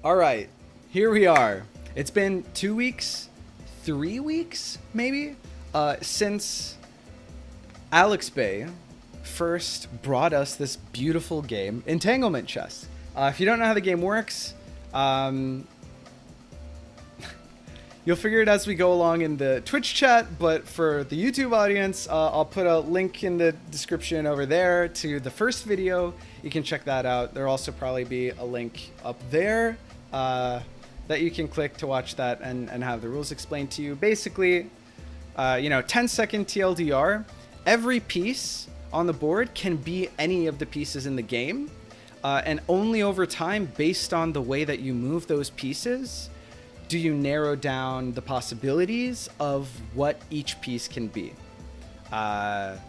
All right, here we are. It's been 2 weeks, 3 weeks, maybe, since Alex Bay first brought us this beautiful game, Entanglement Chess. If you don't know how the game works, you'll figure it as we go along in the Twitch chat, but for the YouTube audience, I'll put a link in the description over there to the first video. You can check that out. There'll also probably be a link up there that you can click to watch that and have the rules explained to you. Basically, 10-second TLDR. Every piece on the board can be any of the pieces in the game, and only over time, based on the way that you move those pieces, do you narrow down the possibilities of what each piece can be. And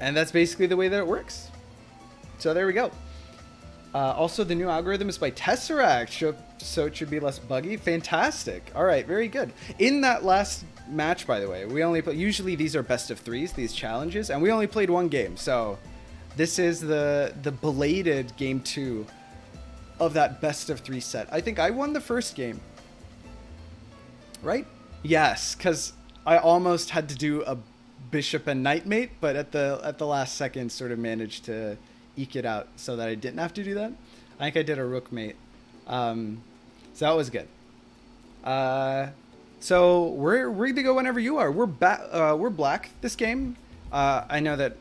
that's basically the way that it works. So there we go. Also, the new algorithm is by Tesseract, so it should be less buggy. Fantastic. All right, very good. In that last match, by the way, we only play, usually these are best of threes, these challenges, and we only played one game. So this is the belated game 2 of that best of 3 set. I think I won the first game, right? Yes, because I almost had to do a bishop and knight mate, but at the last second sort of managed to eke it out so that I didn't have to do that. I think I did a rook mate, so that was good. So we're ready to go whenever you are. We're black this game. I know that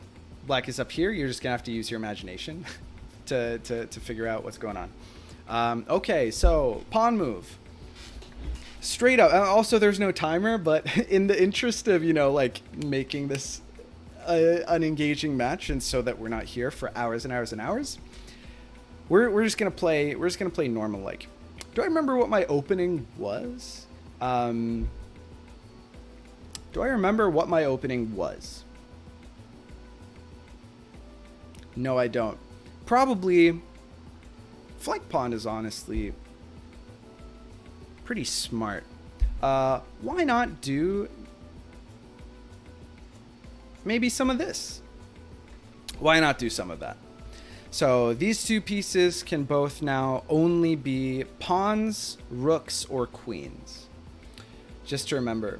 black is up here. You're just gonna have to use your imagination to figure out what's going on. Okay, so pawn move. Straight up. Also, there's no timer, but in the interest of making this an engaging match, and so that we're not here for hours and hours and hours, we're just gonna play. We're just gonna play normal. Like, do I remember what my opening was? Do I remember what my opening was? No, I don't. Probably flank pawn is honestly pretty smart. Why not do maybe some of this? Why not do some of that? So these two pieces can both now only be pawns, rooks, or queens. Just to remember.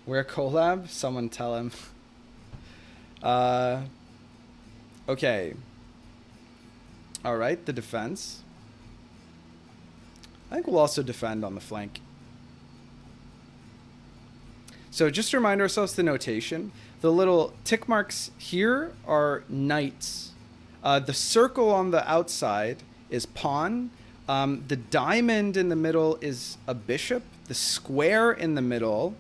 Where collab? Someone tell him. Okay. All right, the defense. I think we'll also defend on the flank. So just to remind ourselves the notation, the little tick marks here are knights. The circle on the outside is pawn. The diamond in the middle is a bishop. The square in the middle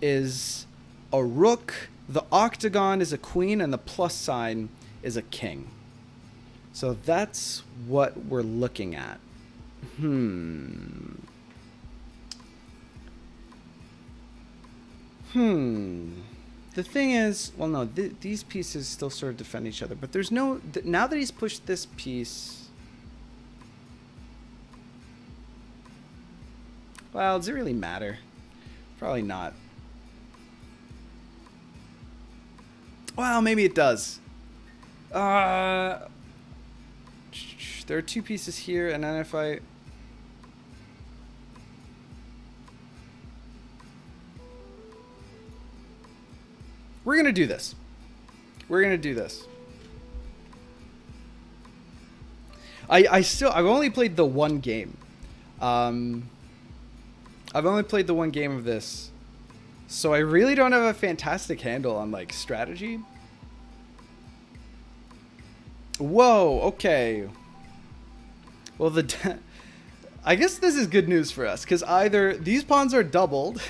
is a rook. The octagon is a queen, and the plus sign is a king. So that's what we're looking at. The thing is, well, no, these pieces still sort of defend each other, but there's no, now that he's pushed this piece, well, does it really matter? Probably not. Well, maybe it does. There are two pieces here, and then if I... We're going to do this. We're going to do this. I've only played the one game. I've only played the one game of this. So I really don't have a fantastic handle on, like, strategy. Whoa, okay. Well, I guess this is good news for us, because either these pawns are doubled,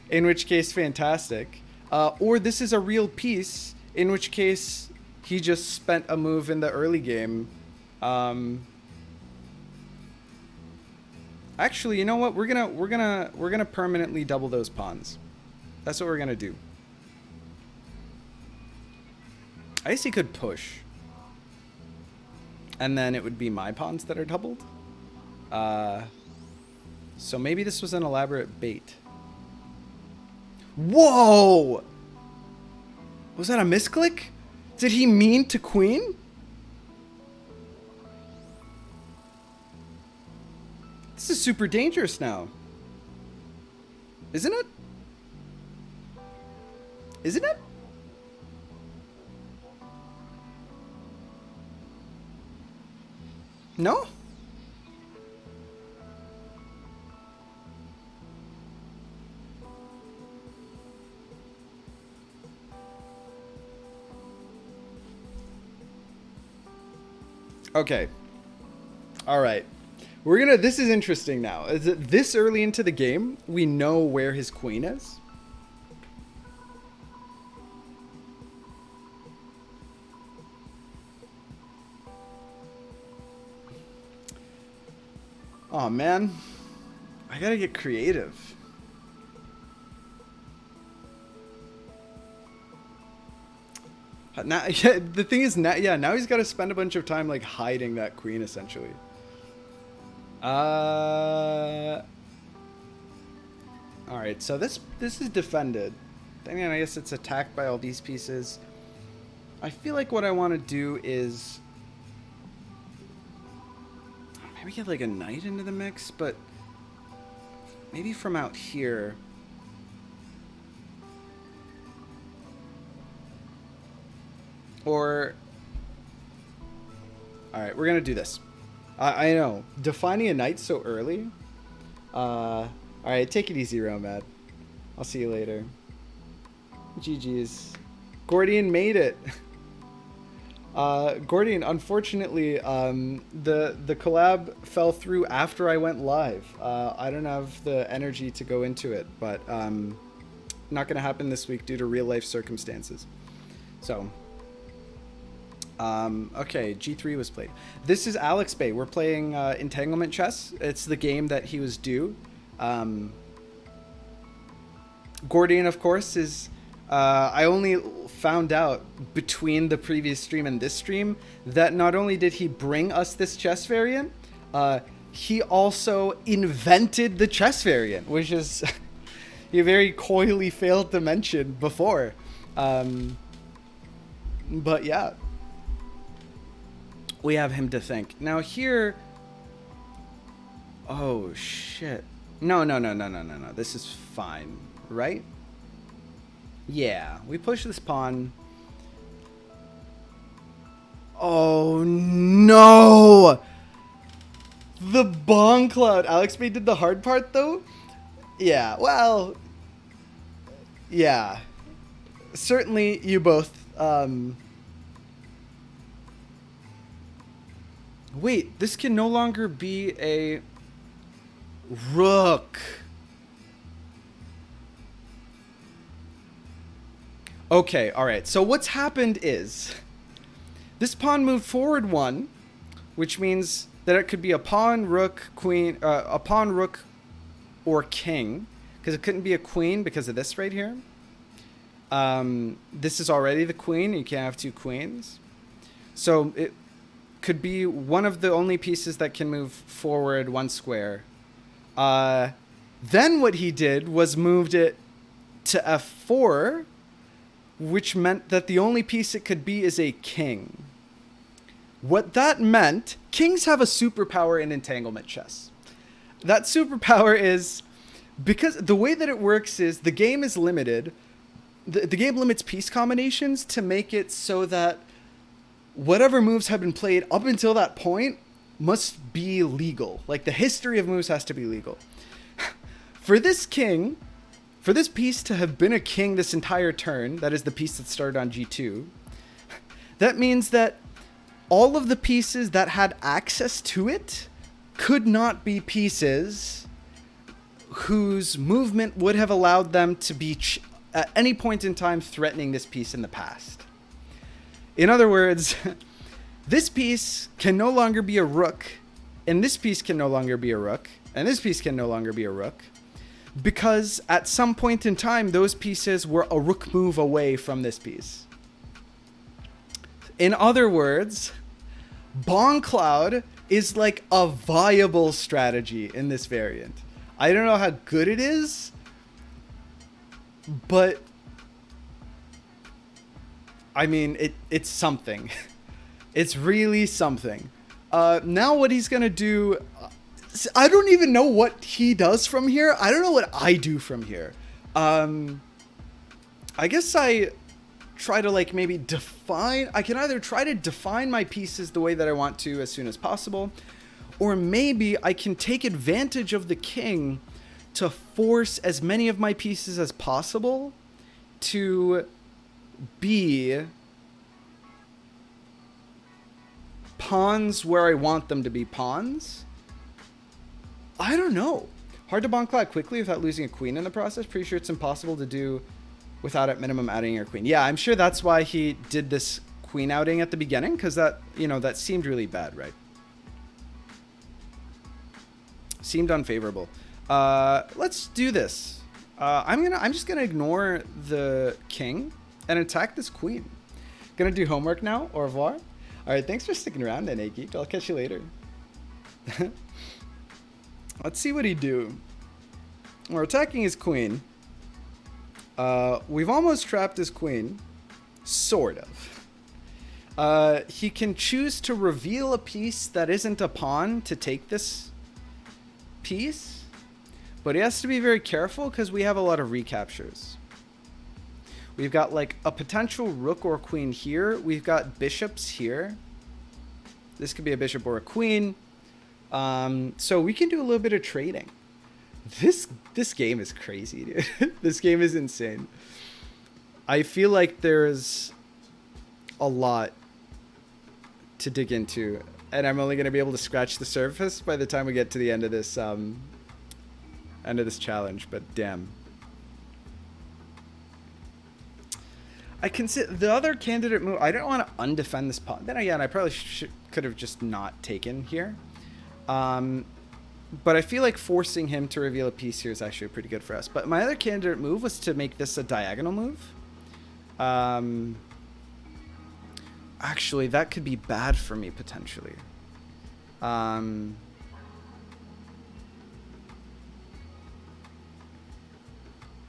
in which case fantastic, or this is a real piece, in which case he just spent a move in the early game. Actually, you know what? We're gonna permanently double those pawns. That's what we're gonna do. I guess he could push. And then it would be my pawns that are doubled. So maybe this was an elaborate bait. Whoa! Was that a misclick? Did he mean to queen? This is super dangerous now. Isn't it? Isn't it? No? Okay. All right. We're gonna. This is interesting now. Is it this early into the game? We know where his queen is. Oh man, I gotta get creative. Now, yeah, the thing is, now, yeah, now he's got to spend a bunch of time like hiding that queen, essentially. All right, so this is defended. I mean, I guess it's attacked by all these pieces. I feel like what I want to do is maybe get like a knight into the mix, but maybe from out here. Or, all right, we're gonna do this. I know, defining a knight so early. All right, take it easy, Romad. I'll see you later. GG's. Gordian made it. Gordian, unfortunately, the collab fell through after I went live. I don't have the energy to go into it, but not gonna happen this week due to real life circumstances. So. Okay, G3 was played. This is Alex Bay. We're playing Entanglement chess. It's the game that he was due. Gordian, of course, is... I only found out between the previous stream and this stream that not only did he bring us this chess variant, he also invented the chess variant, which is he very coyly failed to mention before. But yeah. We have him to thank. Now here... Oh, shit. No. This is fine, right? Yeah, we push this pawn. Oh, no! The Bongcloud. Alex Bay did the hard part, though? Yeah, well... Yeah. Certainly, you both... Wait, this can no longer be a rook. Okay, all right. So what's happened is this pawn moved forward one, which means that it could be a pawn, rook, queen, a pawn, rook, or king, because it couldn't be a queen because of this right here. This is already the queen. You can't have two queens. So it could be one of the only pieces that can move forward one square. Then what he did was moved it to f4, which meant that the only piece it could be is a king. What that meant, kings have a superpower in entanglement chess. That superpower is, because the way that it works is the game is limited. The game limits piece combinations to make it so that whatever moves have been played up until that point must be legal. Like, the history of moves has to be legal. For this king, for this piece to have been a king this entire turn, that is the piece that started on G2, that means that all of the pieces that had access to it could not be pieces whose movement would have allowed them to be at any point in time threatening this piece in the past. In other words, this piece can no longer be a rook, and this piece can no longer be a rook, and this piece can no longer be a rook, because at some point in time, those pieces were a rook move away from this piece. In other words, Bongcloud is like a viable strategy in this variant. I don't know how good it is, but I mean, it's something. It's really something. Now what he's going to do, I don't even know what he does from here. I don't know what I do from here. I guess I try to like maybe define. I can either try to define my pieces the way that I want to as soon as possible, or maybe I can take advantage of the king to force as many of my pieces as possible to be pawns where I want them to be pawns. I don't know. Hard to Bongcloud quickly without losing a queen in the process. Pretty sure it's impossible to do without at minimum adding your queen. Yeah, I'm sure that's why he did this queen outing at the beginning, because that, you know, that seemed really bad, right? Seemed unfavorable. Let's do this. I'm just gonna ignore the king and attack this queen. Gonna do homework now. Au revoir. All right, thanks for sticking around, then, Geek. I'll catch you later. Let's see what he do. We're attacking his queen. We've almost trapped his queen. Sort of. He can choose to reveal a piece that isn't a pawn to take this piece. But he has to be very careful because we have a lot of recaptures. We've got like a potential rook or queen here. We've got bishops here. This could be a bishop or a queen. So we can do a little bit of trading. This game is crazy, dude. This game is insane. I feel like there's a lot to dig into, and I'm only going to be able to scratch the surface by the time we get to the end of this challenge. But damn, I consider the other candidate move. I don't want to undefend this pawn. Then again, I probably could have just not taken here. But I feel like forcing him to reveal a piece here is actually pretty good for us. But my other candidate move was to make this a diagonal move. Actually, that could be bad for me, potentially.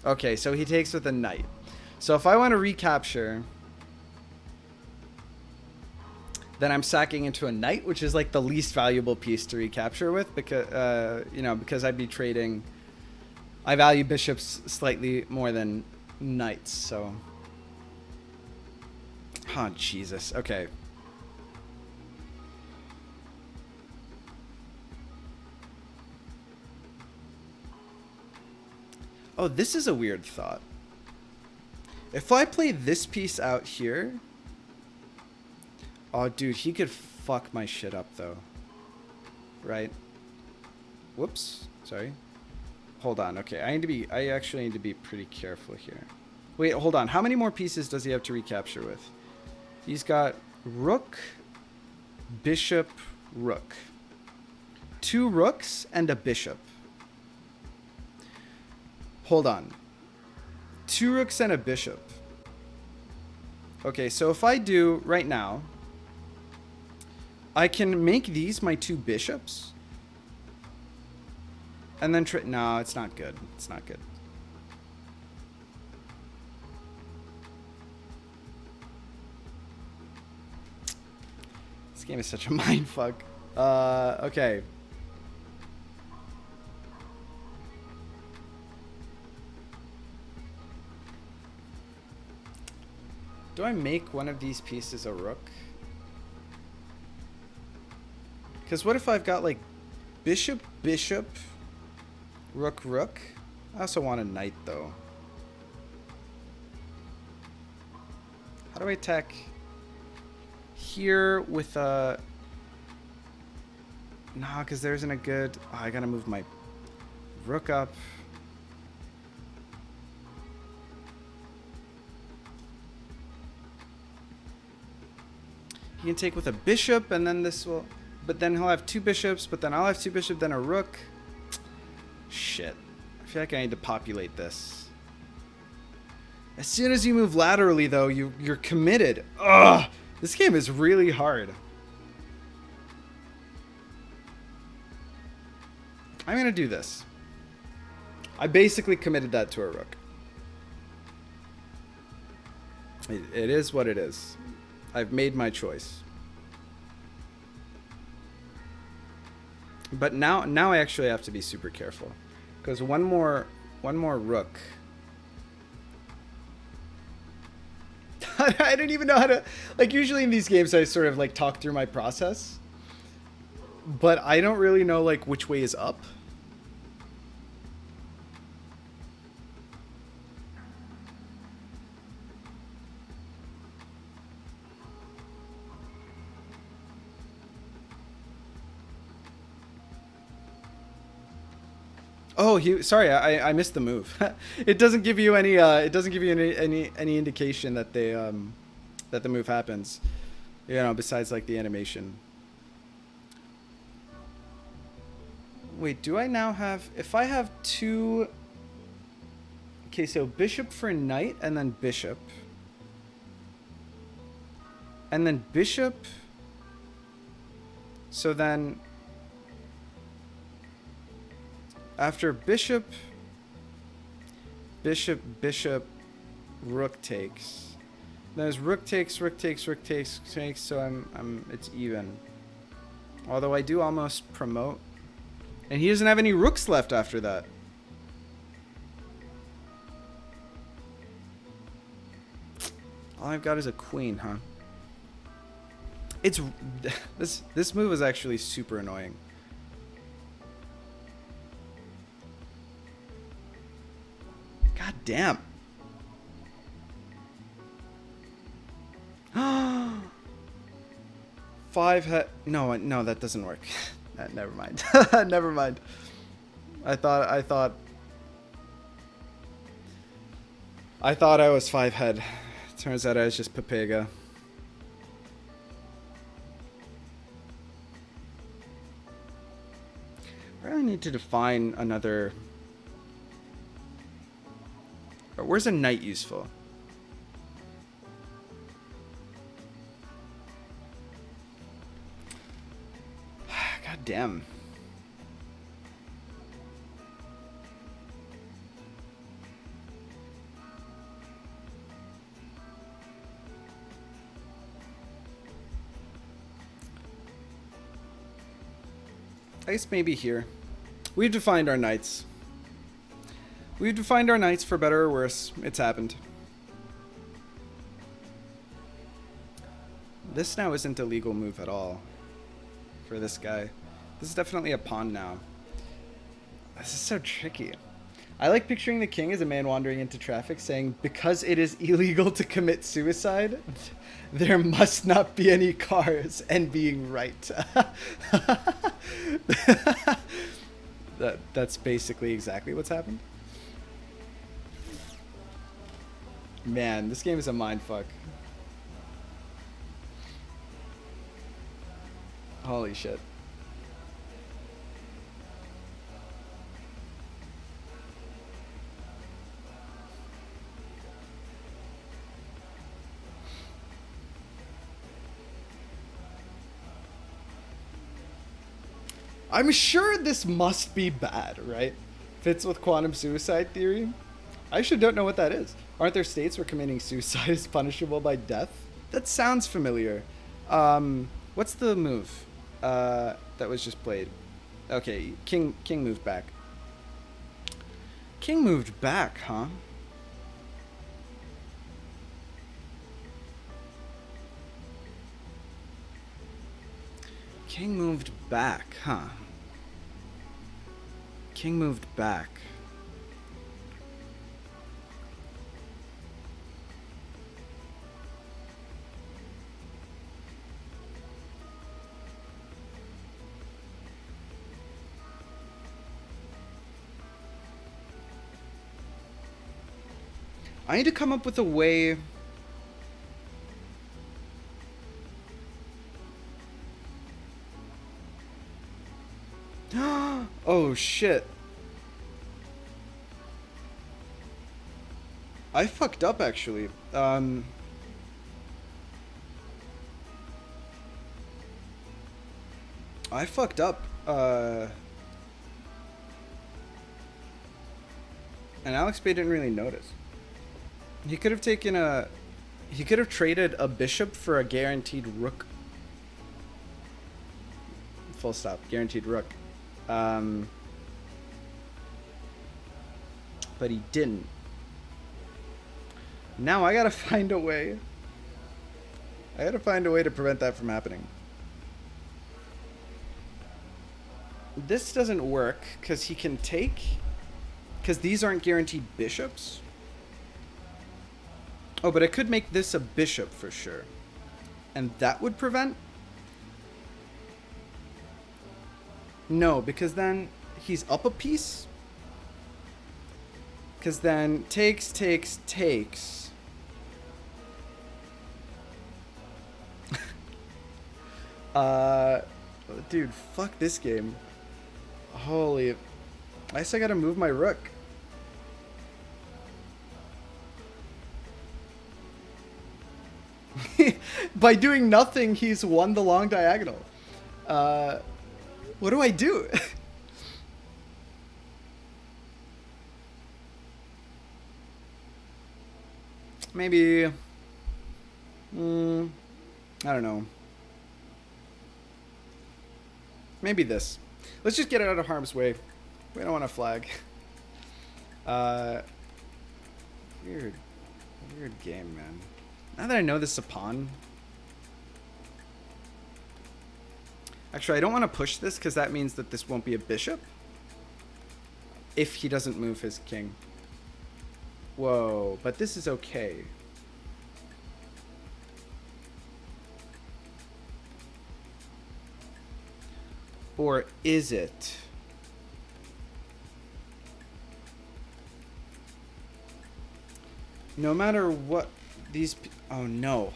Okay, so he takes with a knight. So if I want to recapture, then I'm sacking into a knight, which is like the least valuable piece to recapture with, because you know, because I'd be trading. I value bishops slightly more than knights, so. Oh, Jesus. Okay. Oh, this is a weird thought. If I play this piece out here. Oh, dude, he could fuck my shit up, though. Right? Whoops. Sorry. Hold on. Okay, I actually need to be pretty careful here. Wait, hold on. How many more pieces does he have to recapture with? He's got rook, bishop, rook. 2 rooks and a bishop. Hold on. 2 rooks and a bishop. Okay, so if I do right now, I can make these my 2 bishops. And then no, it's not good. It's not good. This game is such a mindfuck. Okay. Do I make one of these pieces a rook? Because what if I've got like bishop, bishop, rook, rook? I also want a knight though. How do I attack here with a... Nah, because there isn't a good... Oh, I gotta move my rook up. He can take with a bishop, and then this will... But then he'll have 2 bishops, but then I'll have 2 bishops, then a rook. Shit. I feel like I need to populate this. As soon as you move laterally, though, you're committed. Ugh! This game is really hard. I'm going to do this. I basically committed that to a rook. It is what it is. I've made my choice. But now I actually have to be super careful, because one more rook. I don't even know how to, like, usually in these games I sort of like talk through my process, but I don't really know like which way is up. Oh, sorry, I missed the move. It doesn't give you any any indication that they that the move happens, you know, besides like the animation. Wait, do I now have, if I have two, okay, so bishop for knight and then bishop. And then bishop. So then after bishop, rook takes. There's rook takes, so it's even. Although I do almost promote. And he doesn't have any rooks left after that. All I've got is a queen, huh? It's this move is actually super annoying. God damn. Five head. No, that doesn't work. Never mind. Never mind. I thought I was five head. Turns out I was just Pepega. I really need to define another. Where's a knight useful? God damn. I guess maybe here. We've defined our knights. We've defined our knights for better or worse. It's happened. This now isn't a legal move at all for this guy. This is definitely a pawn now. This is so tricky. I like picturing the king as a man wandering into traffic saying, because it is illegal to commit suicide, there must not be any cars, and being right. That's basically exactly what's happened. Man, this game is a mindfuck. Holy shit. I'm sure this must be bad, right? Fits with quantum suicide theory. I actually don't know what that is. Aren't there states where committing suicide is punishable by death? That sounds familiar. What's the move that was just played? Okay, king moved back. King moved back, huh? King moved back, huh? King moved back. I need to come up with a way. Oh shit. I fucked up actually. I fucked up. And Alex Bay didn't really notice. He could have taken a. He could have traded a bishop for a guaranteed rook. Full stop. Guaranteed rook. But he didn't. Now I gotta find a way. I gotta find a way to prevent that from happening. This doesn't work because he can take... Because these aren't guaranteed bishops. Oh, but I could make this a bishop for sure. And that would prevent... No, because then he's up a piece. Because then takes. Dude, fuck this game. Holy... I guess I gotta move my rook. By doing nothing, he's won the long diagonal. What do I do? Maybe... I don't know. Maybe this. Let's just get it out of harm's way. We don't want to flag. Weird game, man. Now that I know this is a pawn. Actually, I don't want to push this because that means that this won't be a bishop. If he doesn't move his king. Whoa, but this is okay. Or is it? No matter what these... Oh, no.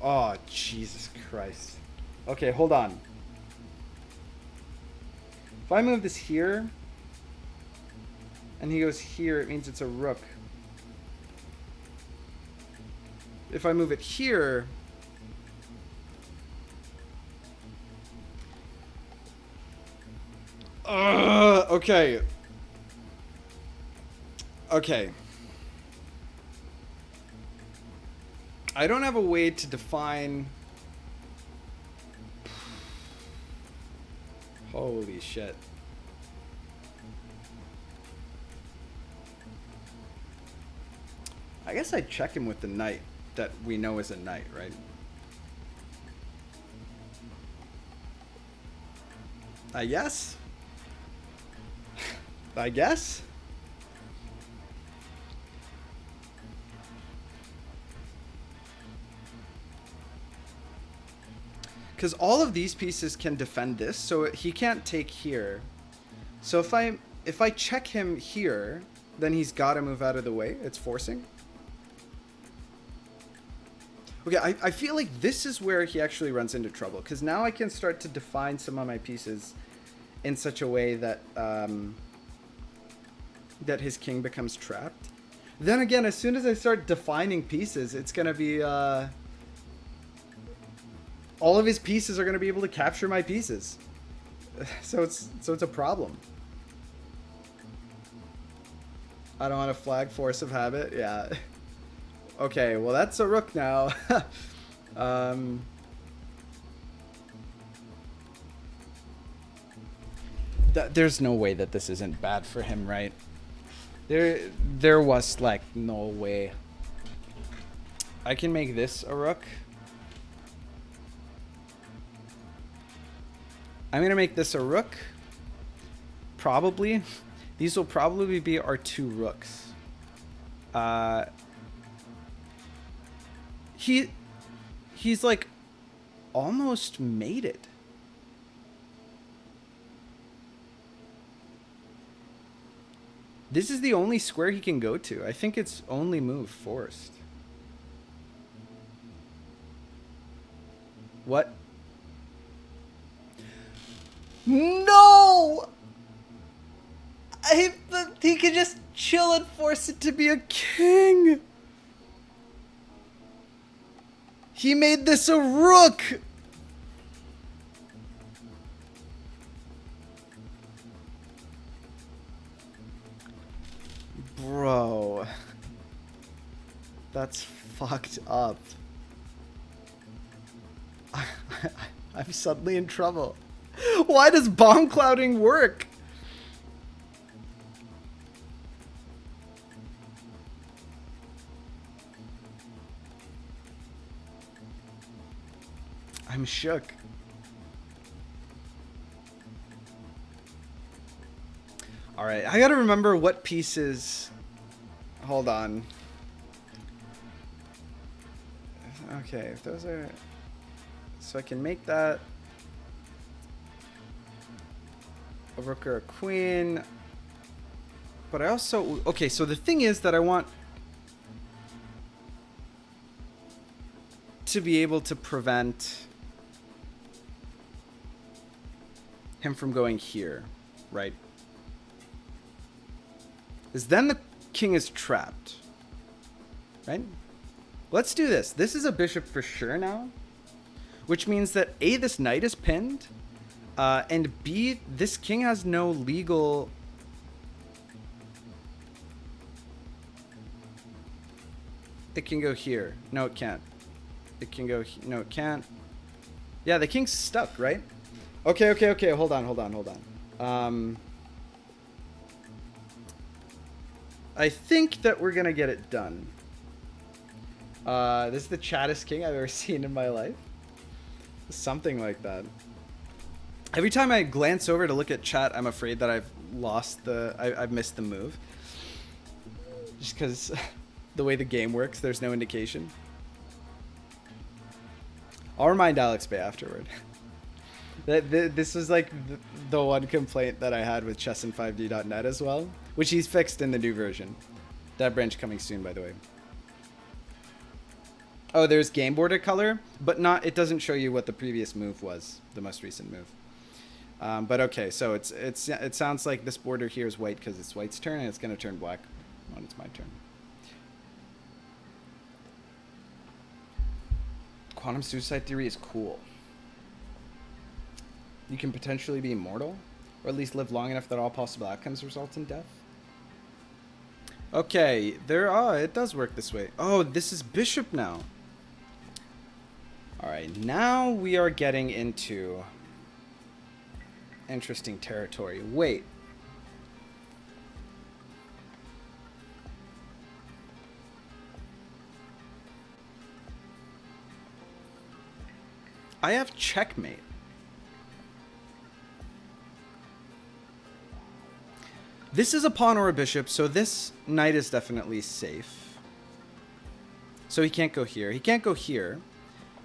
Oh, Jesus Christ. Okay, hold on. If I move this here, and he goes here, it means it's a rook. If I move it here... Okay. Okay. I don't have a way to define... Holy shit. I guess I'd check him with the knight that we know is a knight, right? I guess? I guess? Because all of these pieces can defend this, so he can't take here. So if I check him here, then he's got to move out of the way. It's forcing. Okay, I feel like this is where he actually runs into trouble, because now I can start to define some of my pieces in such a way that that his king becomes trapped. Then again, as soon as I start defining pieces, it's going to be... all of his pieces are going to be able to capture my pieces. So it's a problem. I don't want to flag force of habit. Yeah. Okay, well that's a rook now. There's no way that this isn't bad for him, right? There was like no way. I can make this a rook. I'm gonna make this a rook. Probably. These will probably be our two rooks. He's like almost made it. This is the only square he can go to. I think it's only move forced. What? No! He could just chill and force it to be a king. He made this a rook. Bro. That's fucked up. I'm suddenly in trouble. Why does Bongclouding work? I'm shook. All right, I gotta remember what pieces. Hold on. Okay, if those are, so I can make that a rook or a queen. But I also, okay, so the thing is that I want to be able to prevent him from going here, right? Because then the king is trapped, right? Let's do this. This is a bishop for sure now, which means that A, this knight is pinned, and B, this king has no legal... It can go here. No, it can't. It can go... No, it can't. Yeah, the king's stuck, right? Okay. Hold on. I think that we're going to get it done. This is the chattest king I've ever seen in my life. Something like that. Every time I glance over to look at chat, I'm afraid that I've lost the... I've missed the move. Just because the way the game works, there's no indication. I'll remind Alex Bay afterward. This was like the one complaint that I had with chessin5d.net as well, which he's fixed in the new version. That branch coming soon, by the way. Oh, there's game border color, but not. It doesn't show you what the previous move was, the most recent move. But okay, so it sounds like this border here is white because it's white's turn, and it's going to turn black when it's my turn. Quantum suicide theory is cool. You can potentially be immortal, or at least live long enough that all possible outcomes result in death. Okay, it does work this way. Oh, this is bishop now. All right, now we are getting into interesting territory. Wait. I have checkmate. This is a pawn or a bishop, so this knight is definitely safe. So he can't go here. He can't go here.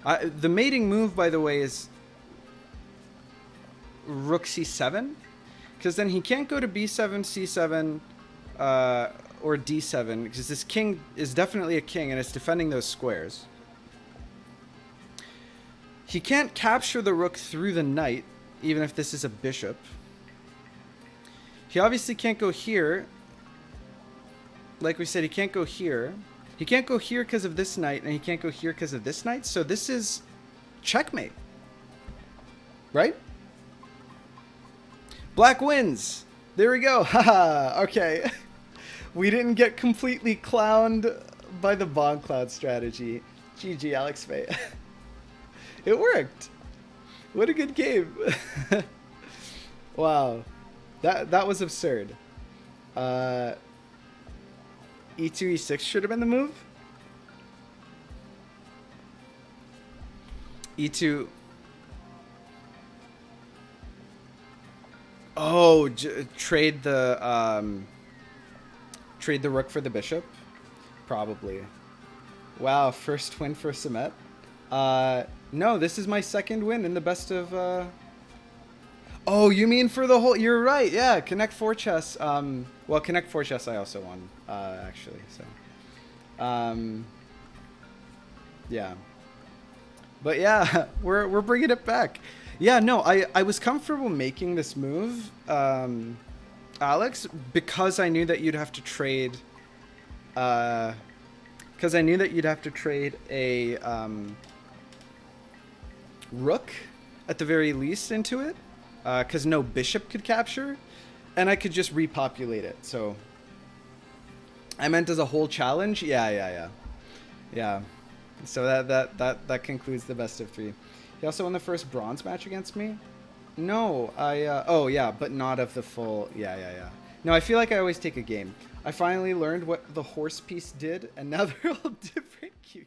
The mating move, by the way, is rook c7, because then he can't go to b7, c7, or d7, because this king is definitely a king, and it's defending those squares. He can't capture the rook through the knight, even if this is a bishop. He obviously can't go here. Like we said, he can't go here. He can't go here because of this knight, and he can't go here because of this knight. So this is checkmate. Right? Black wins. There we go. Haha. Okay. We didn't get completely clowned by the Bongcloud strategy. GG, Alex Bay. It worked. What a good game. Wow. That was absurd. E2, E6 should have been the move. E2. Oh, trade the rook for the bishop? Probably. Wow, first win for Samet. No, this is my second win in the best of... Oh, you mean for the whole... You're right, yeah. Connect 4 chess. Well, Connect 4 chess I also won, actually. So, yeah. But yeah, we're bringing it back. Yeah, no, I was comfortable making this move, Alex, because I knew that you'd have to trade... Because I knew that you'd have to trade a rook, at the very least, into it. Because no bishop could capture, and I could just repopulate it. So I meant as a whole challenge. Yeah. So that concludes the best of 3. He also won the first bronze match against me. No, oh yeah, but not of the full. Yeah. No, I feel like I always take a game. I finally learned what the horse piece did, and now they're all different. QQ.